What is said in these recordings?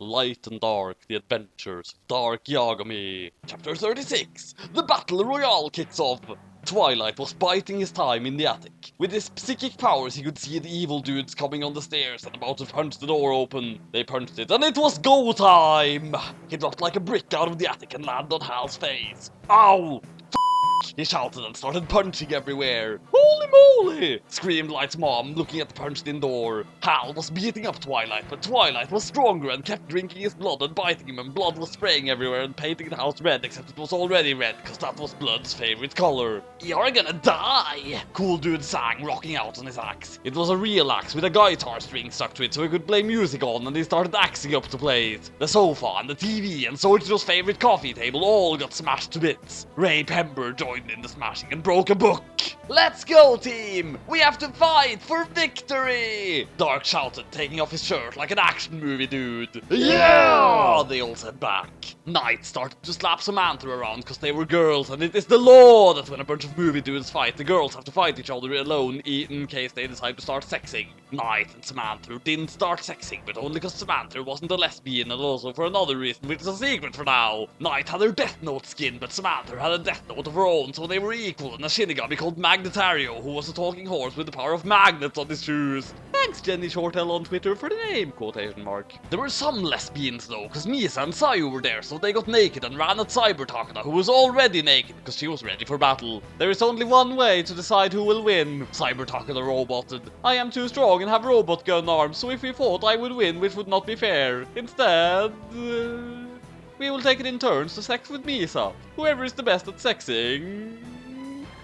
Light and Dark, The Adventures of Dark Yagami. Chapter 36. The Battle Royale kicks off. Twilight was biding his time in the attic. With his psychic powers, he could see the evil dudes coming on the stairs and about to punch the door open. They punched it, and it was go time! He dropped like a brick out of the attic and landed on Hal's face. Ow! He shouted and started punching everywhere. Holy moly! Screamed Light's mom, looking at the punched-in door. Hal was beating up Twilight, but Twilight was stronger and kept drinking his blood and biting him, and blood was spraying everywhere and painting the house red, except it was already red, because that was Blood's favorite color. You're gonna die! Cool Dude sang, rocking out on his axe. It was a real axe with a guitar string stuck to it so he could play music on, and he started axing up to play it. The sofa and the TV and Soichiro's favorite coffee table all got smashed to bits. Ray Pember joined in the smashing and broke a book. Let's go, team! We have to fight for victory! Dark shouted, taking off his shirt like an action movie dude. Yeah! They all said back. Night started to slap Samantha around because they were girls, and it is the law that when a bunch of movie dudes fight, the girls have to fight each other alone in case they decide to start sexing. Night and Samantha didn't start sexing, but only because Samantha wasn't a lesbian, and also for another reason, which is a secret for now. Night had her Death Note skin, but Samantha had a Death Note of her own, so they were equal, and a Shinigami called Magnetario, who was a talking horse with the power of magnets on his shoes. Thanks, Jenny Shortell on Twitter for the name, quotation mark. There were some lesbians though, because Misa and Sayu were there, so they got naked and ran at Cyber Takada, who was already naked, because she was ready for battle. There is only one way to decide who will win. Cyber Takada roboted. I am too strong and have robot gun arms, so if we fought I would win, which would not be fair. Instead... we will take it in turns to sex with Misa. Whoever is the best at sexing...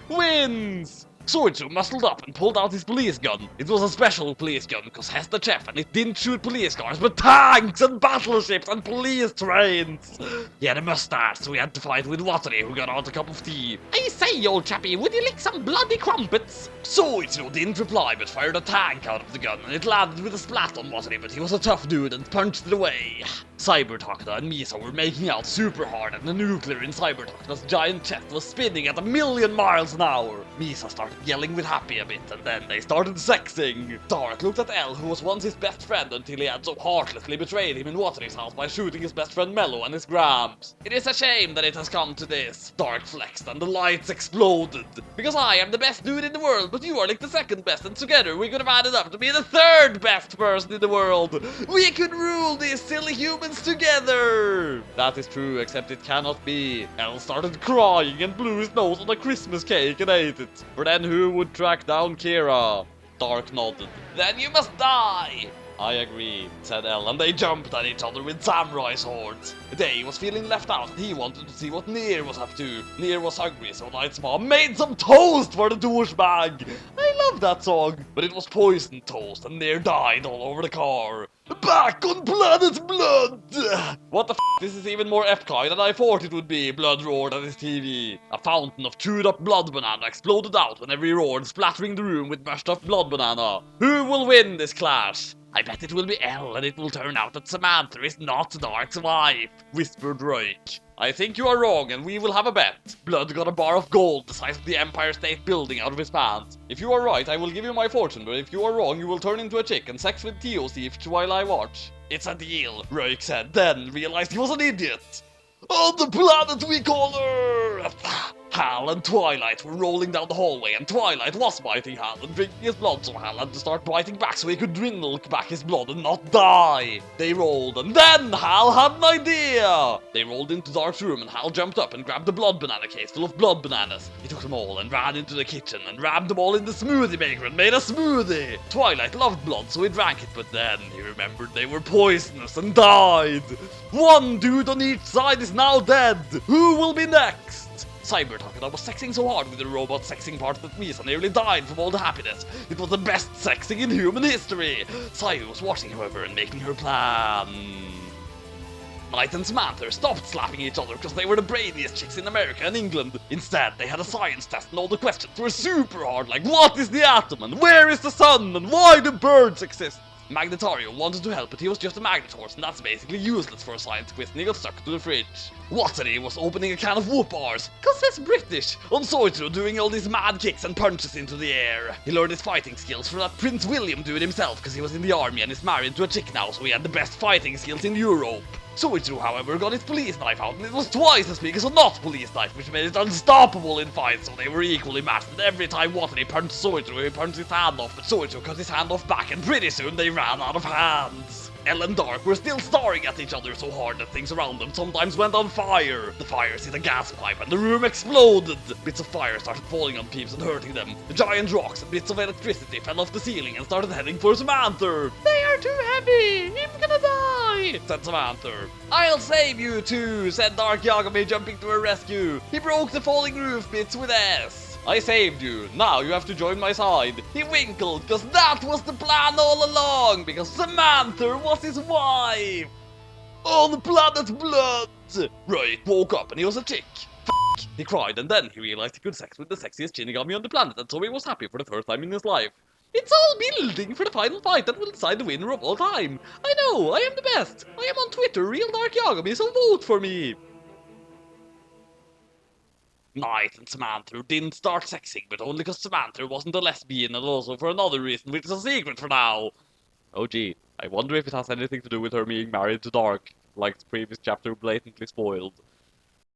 wins! Soichiru muscled up and pulled out his police gun. It was a special police gun, because Hess the chef, and it didn't shoot police cars, but tanks and battleships and police trains. He had a mustache, so he had to fight with Watari, who got out a cup of tea. I say, old chappie, would you lick some bloody crumpets? Soichiru didn't reply, but fired a tank out of the gun, and it landed with a splat on Watari, but he was a tough dude and punched it away. Cyber Takada and Misa were making out super hard, and the nuclear in Cyber Takada's giant chest was spinning at 1,000,000 miles an hour. Misa started yelling with happy a bit, and then they started sexing. Dark looked at Elle, who was once his best friend until he had so heartlessly betrayed him in Watari's house by shooting his best friend Mello and his Gramps. It is a shame that it has come to this. Dark flexed and the lights exploded. Because I am the best dude in the world, but you are like the second best, and together we could have added up to be the third best person in the world. We could rule these silly humans together. That is true, except it cannot be. Elle started crying and blew his nose on a Christmas cake and ate it. For then who would track down Kira? Dark nodded. Then you must die! I agree, said Elle, and they jumped at each other with samurai swords. Day was feeling left out, and he wanted to see what Nier was up to. Nier was hungry, so Night's mom made some toast for the douchebag. I love that song, but it was poisoned toast, and Nier died all over the car. Back on planet Blood! What the f***? This is even more Epcot than I thought it would be, Blood roared at his TV. A fountain of chewed up blood banana exploded out whenever he roared, splattering the room with mashed up blood banana. Who will win this clash? I bet it will be Elle, and it will turn out that Samantha is not Dark's wife, whispered Roik. I think you are wrong, and we will have a bet. Blood got a bar of gold the size of the Empire State Building out of his pants. If you are right, I will give you my fortune, but if you are wrong, you will turn into a chick and sex with TOC while I watch. It's a deal, Roik said, then realized he was an idiot. On the planet we call Earth! Hal and Twilight were rolling down the hallway, and Twilight was biting Hal and drinking his blood, so Hal had to start biting back so he could milk back his blood and not die. They rolled, and then Hal had an idea! They rolled into Dark's room, and Hal jumped up and grabbed a blood banana case full of blood bananas. He took them all and ran into the kitchen and rammed them all in the smoothie maker and made a smoothie. Twilight loved blood, so he drank it, but then he remembered they were poisonous and died. One dude on each side is now dead. Who will be next? Cyber Takada was sexing so hard with the robot sexing part that Misa nearly died from all the happiness. It was the best sexing in human history. Sayu was watching, however, and making her plan. Night and Samantha stopped slapping each other because they were the brainiest chicks in America and England. Instead, they had a science test and all the questions were super hard, like what is the atom, and where is the sun, and why do birds exist? Magnetario wanted to help, but he was just a magnet horse, and that's basically useless for a science quiz, and he got stuck to the fridge. Watery was opening a can of whoop bars, cause that's British, on Soitro doing all these mad kicks and punches into the air. He learned his fighting skills from that Prince William dude himself, cause he was in the army and is married to a chick now, so he had the best fighting skills in Europe. Soitro, however, got his police knife out, and it was twice as big as a not police knife, which made it unstoppable in fights, so they were equally matched, and every time Watery punched Soitro, he punched his hand off, but Soitro cut his hand off back, and pretty soon they ran out of hands. Elle and Dark were still staring at each other so hard that things around them sometimes went on fire. The fires hit a gas pipe and the room exploded. Bits of fire started falling on peeps and hurting them. The giant rocks and bits of electricity fell off the ceiling and started heading for Samantha. They are too heavy! I'm gonna die! Said Samantha. I'll save you two, said Dark Yagami, jumping to her rescue. He broke the falling roof bits with S. I saved you, now you have to join my side. He winkled, cause that was the plan all along, because Samantha was his wife. On the planet Blood! Right, woke up and he was a chick. F***. He cried, and then he realized he could sex with the sexiest Shinigami on the planet, and so he was happy for the first time in his life. It's all building for the final fight that will decide the winner of all time. I know, I am the best. I am on Twitter, Real Dark Yagami, so vote for me. Knight and Samantha didn't start sexing, but only because Samantha wasn't a lesbian, and also for another reason, which is a secret for now. Oh gee, I wonder if it has anything to do with her being married to Dark, like the previous chapter blatantly spoiled.